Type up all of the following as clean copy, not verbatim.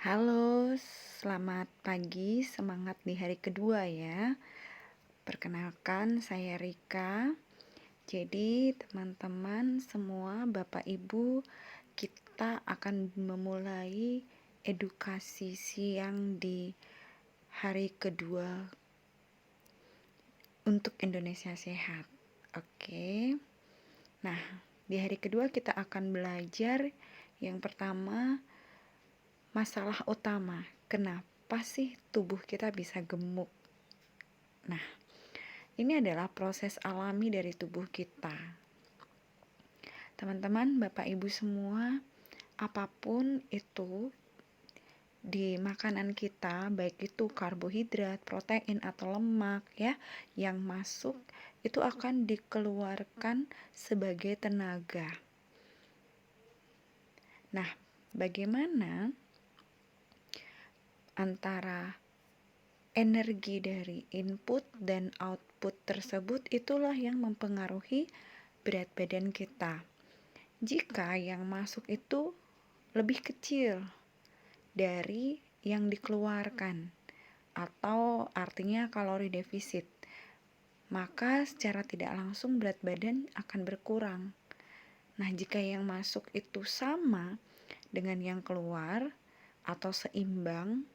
Halo, selamat pagi, semangat di hari kedua ya. Perkenalkan, saya Rika. Jadi, teman-teman semua, Bapak Ibu, kita akan memulai edukasi siang di hari kedua untuk Indonesia Sehat. Oke. Nah, di hari kedua kita akan belajar yang pertama, masalah utama. Kenapa sih tubuh kita bisa gemuk? Nah, ini adalah proses alami dari tubuh kita. Teman-teman, Bapak Ibu semua, apapun itu di makanan kita, baik itu karbohidrat, protein atau lemak ya, yang masuk itu akan dikeluarkan sebagai tenaga. Nah, bagaimana antara energi dari input dan output tersebut itulah yang mempengaruhi berat badan kita. Jika yang masuk itu lebih kecil dari yang dikeluarkan, atau artinya kalori defisit, maka secara tidak langsung berat badan akan berkurang. Nah, jika yang masuk itu sama dengan yang keluar atau seimbang,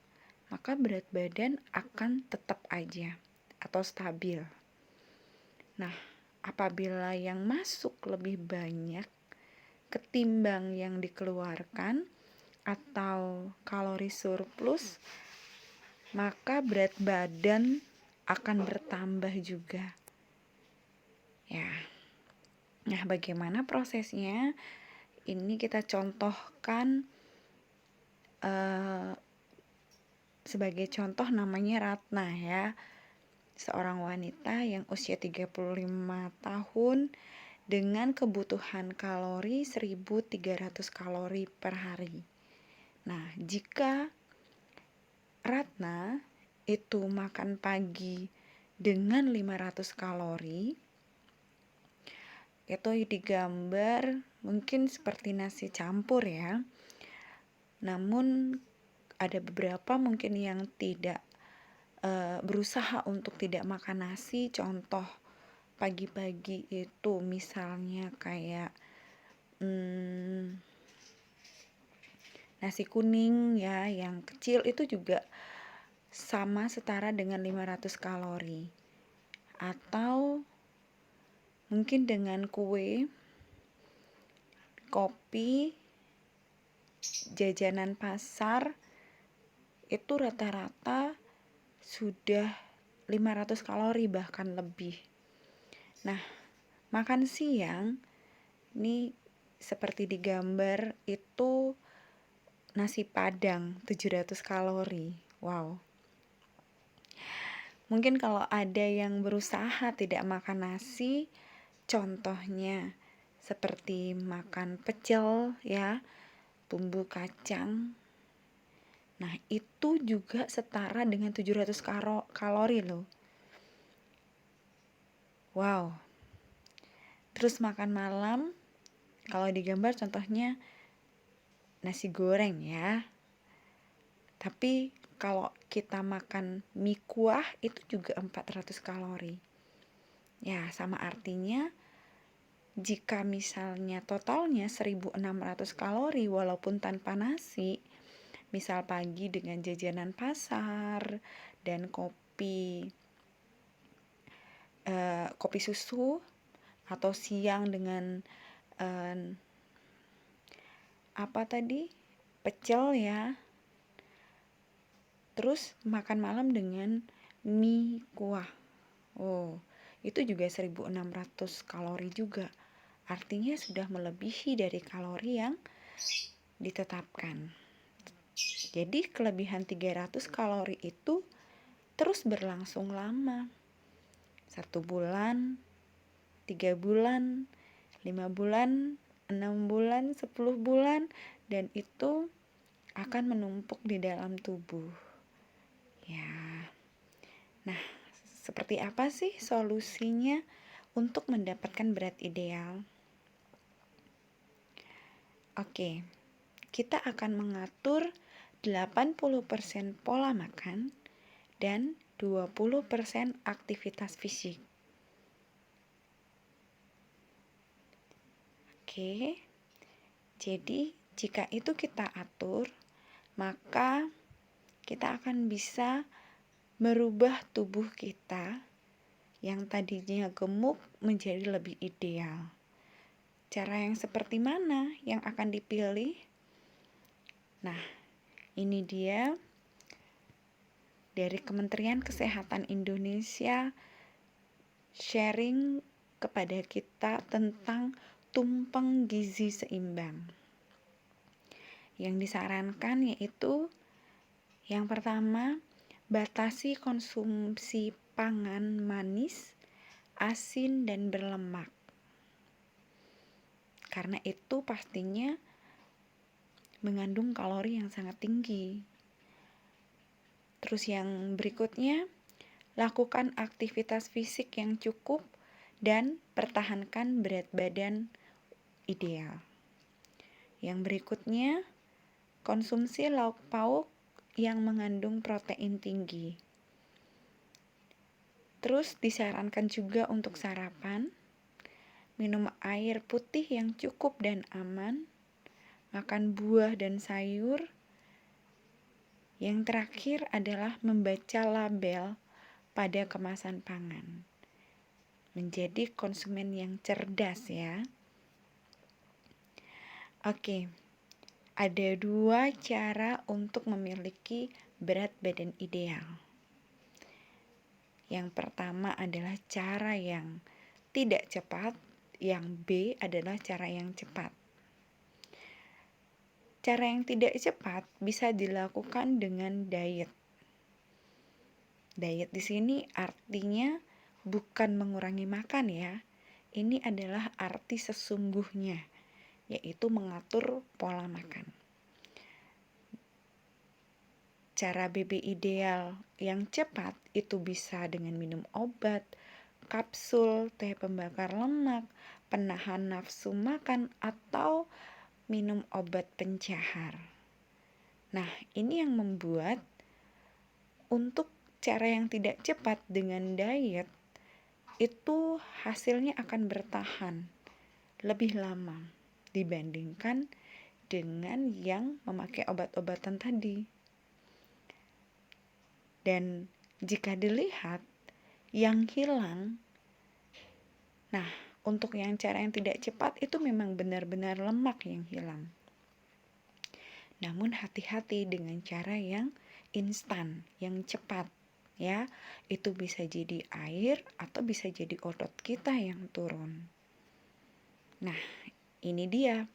maka berat badan akan tetap aja atau stabil. Nah, apabila yang masuk lebih banyak ketimbang yang dikeluarkan atau kalori surplus, maka berat badan akan bertambah juga. Ya. Nah, bagaimana prosesnya? Ini kita contohkan sebagai contoh namanya Ratna ya. Seorang wanita yang usia 35 tahun dengan kebutuhan kalori 1.300 kalori per hari. Nah, jika Ratna itu makan pagi dengan 500 kalori, itu digambar mungkin seperti nasi campur ya. Namun ada beberapa mungkin yang tidak berusaha untuk tidak makan nasi. Contoh pagi-pagi itu misalnya kayak nasi kuning ya yang kecil itu juga sama setara dengan 500 kalori. Atau mungkin dengan kue, kopi, jajanan pasar itu rata-rata sudah 500 kalori bahkan lebih. Nah, makan siang ini seperti digambar itu nasi padang 700 kalori. Wow. Mungkin kalau ada yang berusaha tidak makan nasi, contohnya seperti makan pecel ya, bumbu kacang. Nah, itu juga setara dengan 700 kalori loh. Wow. Terus makan malam, kalau digambar contohnya nasi goreng ya. Tapi kalau kita makan mie kuah itu juga 400 kalori. Ya, sama artinya jika misalnya totalnya 1.600 kalori walaupun tanpa nasi, misal pagi dengan jajanan pasar dan kopi susu, atau siang dengan pecel ya, terus makan malam dengan mie kuah. Oh, itu juga 1.600 kalori juga. Artinya sudah melebihi dari kalori yang ditetapkan. Jadi kelebihan 300 kalori itu terus berlangsung lama. 1 bulan, 3 bulan, 5 bulan, 6 bulan, 10 bulan, dan itu akan menumpuk di dalam tubuh. Ya. Nah, seperti apa sih solusinya untuk mendapatkan berat ideal? Oke, kita akan mengatur 80% pola makan, dan 20% aktivitas fisik. Oke, jadi jika itu kita atur, maka kita akan bisa merubah tubuh kita yang tadinya gemuk menjadi lebih ideal. Cara yang seperti mana yang akan dipilih? Nah, ini dia dari Kementerian Kesehatan Indonesia sharing kepada kita tentang tumpeng gizi seimbang. Yang disarankan yaitu yang pertama, batasi konsumsi pangan manis, asin, dan berlemak. Karena itu pastinya mengandung kalori yang sangat tinggi. Terus yang berikutnya, lakukan aktivitas fisik yang cukup dan pertahankan berat badan ideal. Yang berikutnya, konsumsi lauk pauk yang mengandung protein tinggi. Terus disarankan juga untuk sarapan, minum air putih yang cukup dan aman, makan buah dan sayur. Yang terakhir adalah membaca label pada kemasan pangan. Menjadi konsumen yang cerdas ya. Oke, ada 2 cara untuk memiliki berat badan ideal. Yang pertama adalah cara yang tidak cepat, yang B adalah cara yang cepat. Cara yang tidak cepat bisa dilakukan dengan diet. Diet di sini artinya bukan mengurangi makan ya. Ini adalah arti sesungguhnya, yaitu mengatur pola makan. Cara BB ideal yang cepat itu bisa dengan minum obat, kapsul, teh pembakar lemak, penahan nafsu makan, atau minum obat pencahar. Nah, ini yang membuat untuk cara yang tidak cepat dengan diet itu hasilnya akan bertahan lebih lama dibandingkan dengan yang memakai obat-obatan tadi. Dan jika dilihat yang hilang, nah untuk yang cara yang tidak cepat itu memang benar-benar lemak yang hilang. Namun hati-hati dengan cara yang instan, yang cepat ya. Itu bisa jadi air atau bisa jadi otot kita yang turun. Nah, ini dia.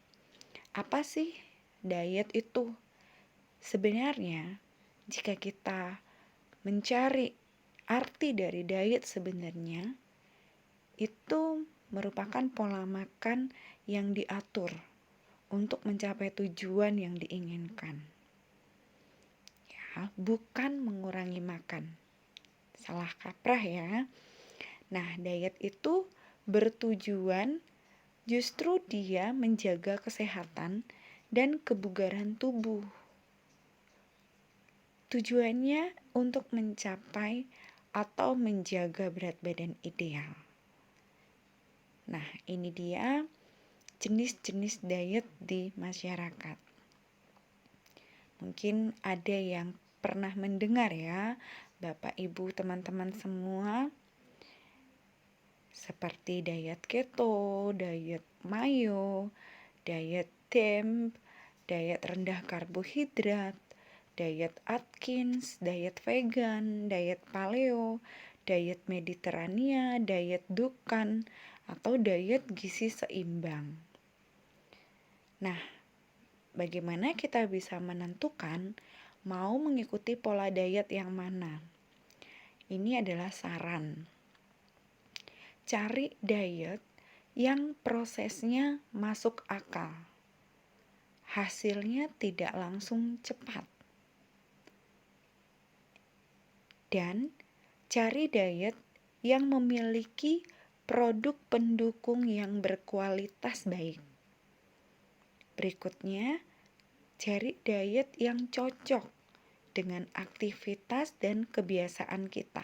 Apa sih diet itu? Sebenarnya jika kita mencari arti dari diet sebenarnya itu merupakan pola makan yang diatur untuk mencapai tujuan yang diinginkan. Ya, bukan mengurangi makan. Salah kaprah ya. Nah, diet itu bertujuan justru dia menjaga kesehatan dan kebugaran tubuh. Tujuannya untuk mencapai atau menjaga berat badan ideal. Nah, ini dia jenis-jenis diet di masyarakat. Mungkin ada yang pernah mendengar ya, Bapak, Ibu, teman-teman semua, seperti diet keto, diet mayo, diet DEMP, diet rendah karbohidrat, diet Atkins, diet vegan, diet paleo, diet Mediterania, diet Dukan, atau diet gizi seimbang. Nah, bagaimana kita bisa menentukan mau mengikuti pola diet yang mana? Ini adalah saran. Cari diet yang prosesnya masuk akal. Hasilnya tidak langsung cepat. Dan cari diet yang memiliki produk pendukung yang berkualitas baik. Berikutnya, cari diet yang cocok dengan aktivitas dan kebiasaan kita.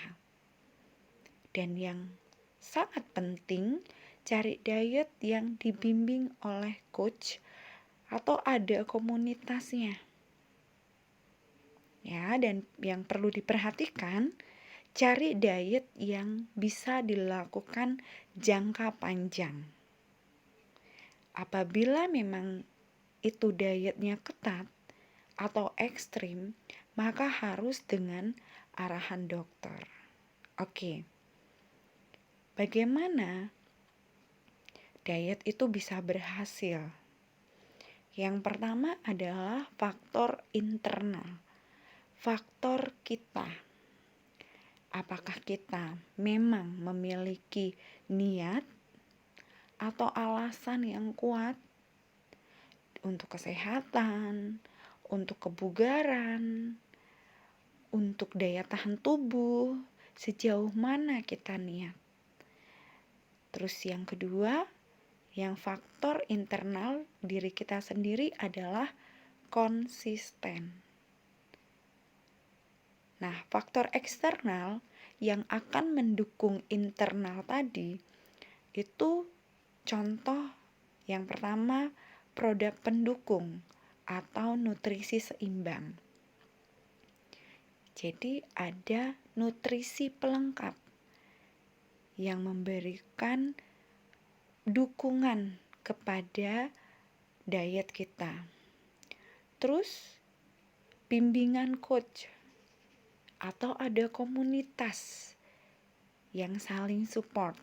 Dan yang sangat penting, cari diet yang dibimbing oleh coach atau ada komunitasnya. Ya, dan yang perlu diperhatikan, cari diet yang bisa dilakukan jangka panjang. Apabila memang itu dietnya ketat atau ekstrim, maka harus dengan arahan dokter. Oke. Bagaimana diet itu bisa berhasil? Yang pertama adalah faktor internal. Faktor kita. Apakah kita memang memiliki niat atau alasan yang kuat untuk kesehatan, untuk kebugaran, untuk daya tahan tubuh, sejauh mana kita niat. Terus yang kedua, yang faktor internal diri kita sendiri adalah konsisten. Nah, faktor eksternal yang akan mendukung internal tadi itu contoh yang pertama produk pendukung atau nutrisi seimbang. Jadi ada nutrisi pelengkap yang memberikan dukungan kepada diet kita. Terus bimbingan coach atau ada komunitas yang saling support.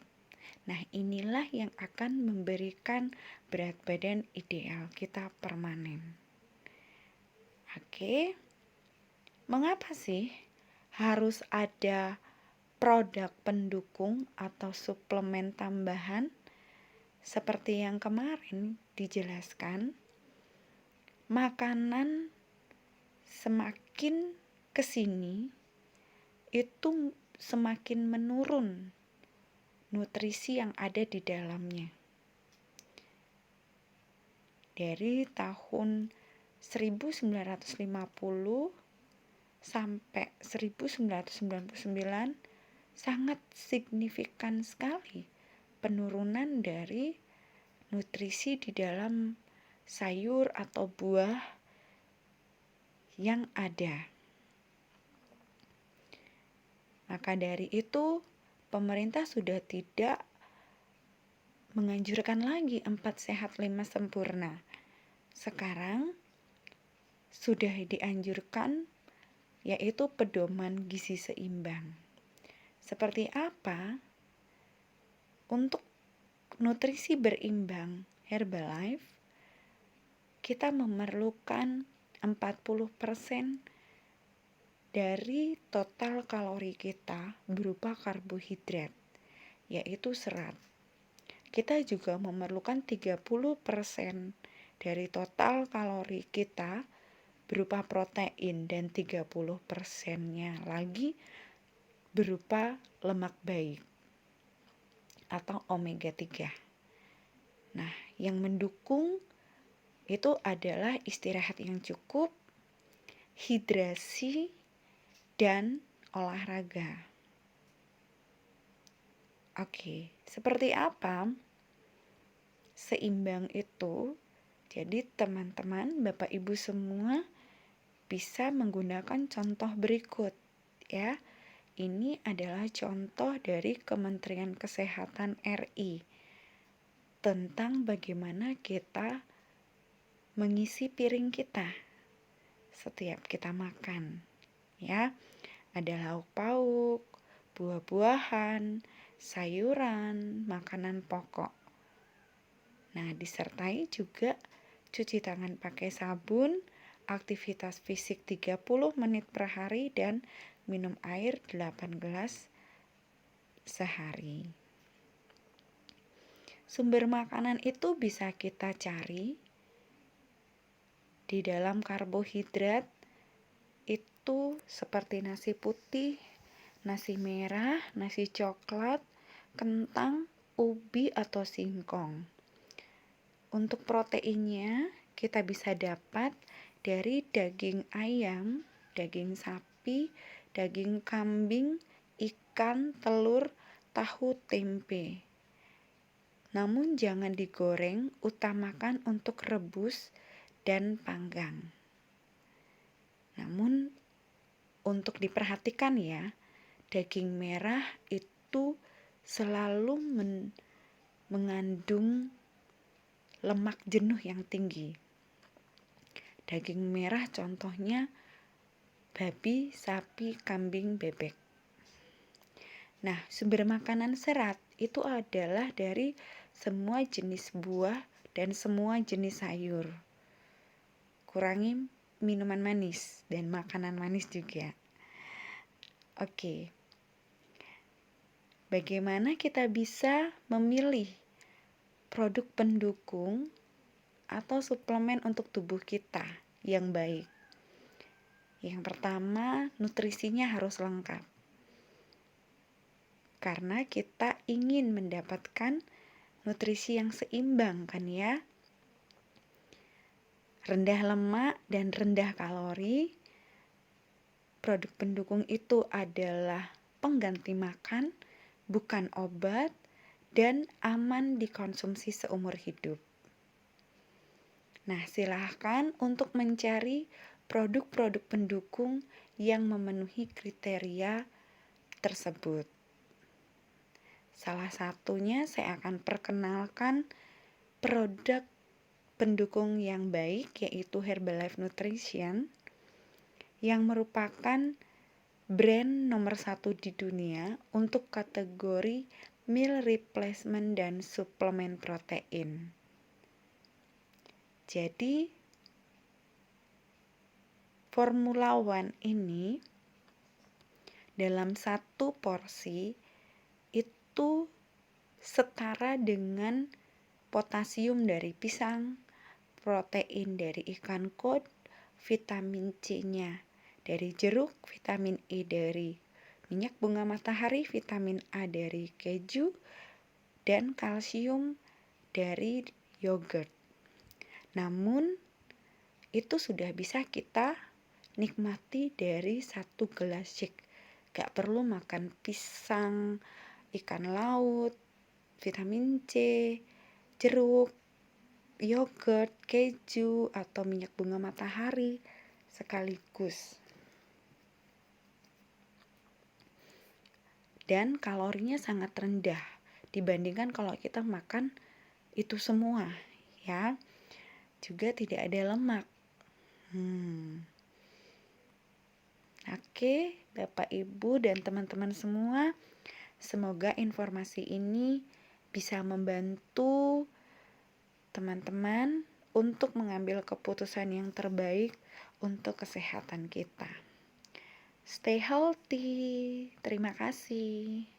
Nah, inilah yang akan memberikan berat badan ideal kita permanen. Oke. Mengapa sih harus ada produk pendukung atau suplemen tambahan? Seperti yang kemarin dijelaskan, makanan semakin kesini itu semakin menurun nutrisi yang ada di dalamnya. Dari tahun 1950 sampai 1999 sangat signifikan sekali penurunan dari nutrisi di dalam sayur atau buah yang ada. Maka dari itu, pemerintah sudah tidak menganjurkan lagi 4 sehat 5 sempurna. Sekarang sudah dianjurkan yaitu pedoman gizi seimbang. Seperti apa? Untuk nutrisi berimbang Herbalife, kita memerlukan 40% dari total kalori kita berupa karbohidrat, yaitu serat. Kita juga memerlukan 30% dari total kalori kita berupa protein dan 30%-nya lagi berupa lemak baik atau omega 3. Nah, yang mendukung itu adalah istirahat yang cukup, hidrasi, dan olahraga. Oke, seperti apa seimbang itu? Jadi teman-teman, Bapak Ibu semua bisa menggunakan contoh berikut ya. Ini adalah contoh dari Kementerian Kesehatan RI tentang bagaimana kita mengisi piring kita setiap kita makan ya. Ada lauk pauk, buah-buahan, sayuran, makanan pokok. Nah, disertai juga cuci tangan pakai sabun, aktivitas fisik 30 menit per hari, dan minum air 8 gelas sehari. Sumber makanan itu bisa kita cari di dalam karbohidrat itu seperti nasi putih, nasi merah, nasi coklat, kentang, ubi atau singkong. Untuk proteinnya kita bisa dapat dari daging ayam, daging sapi, daging kambing, ikan, telur, tahu, tempe. Namun jangan digoreng, utamakan untuk rebus dan panggang. Namun untuk diperhatikan ya, daging merah itu selalu mengandung lemak jenuh yang tinggi. Daging merah contohnya babi, sapi, kambing, bebek. Nah, sumber makanan serat itu adalah dari semua jenis buah dan semua jenis sayur. Kurangi minuman manis dan makanan manis juga. Oke. Bagaimana kita bisa memilih produk pendukung atau suplemen untuk tubuh kita yang baik? Yang pertama, nutrisinya harus lengkap. Karena kita ingin mendapatkan nutrisi yang seimbang kan ya. Rendah lemak dan rendah kalori. Produk pendukung itu adalah pengganti makan, bukan obat, dan aman dikonsumsi seumur hidup. Nah, silahkan untuk mencari produk-produk pendukung yang memenuhi kriteria tersebut. Salah satunya saya akan perkenalkan produk pendukung yang baik, yaitu Herbalife Nutrition, yang merupakan brand nomor 1 di dunia untuk kategori meal replacement dan suplemen protein. Jadi, Formula One ini dalam satu porsi itu setara dengan potasium dari pisang, protein dari ikan kod, vitamin C-nya dari jeruk, vitamin E dari minyak bunga matahari, vitamin A dari keju, dan kalsium dari yogurt. Namun, itu sudah bisa kita nikmati dari satu gelas shake. Gak perlu makan pisang, ikan laut, vitamin C, jeruk, yogurt, keju, atau minyak bunga matahari sekaligus. Dan kalorinya sangat rendah dibandingkan kalau kita makan itu semua ya. Juga tidak ada lemak. Oke, Bapak Ibu dan teman-teman semua, semoga informasi ini bisa membantu teman-teman untuk mengambil keputusan yang terbaik untuk kesehatan kita. Stay healthy. Terima kasih.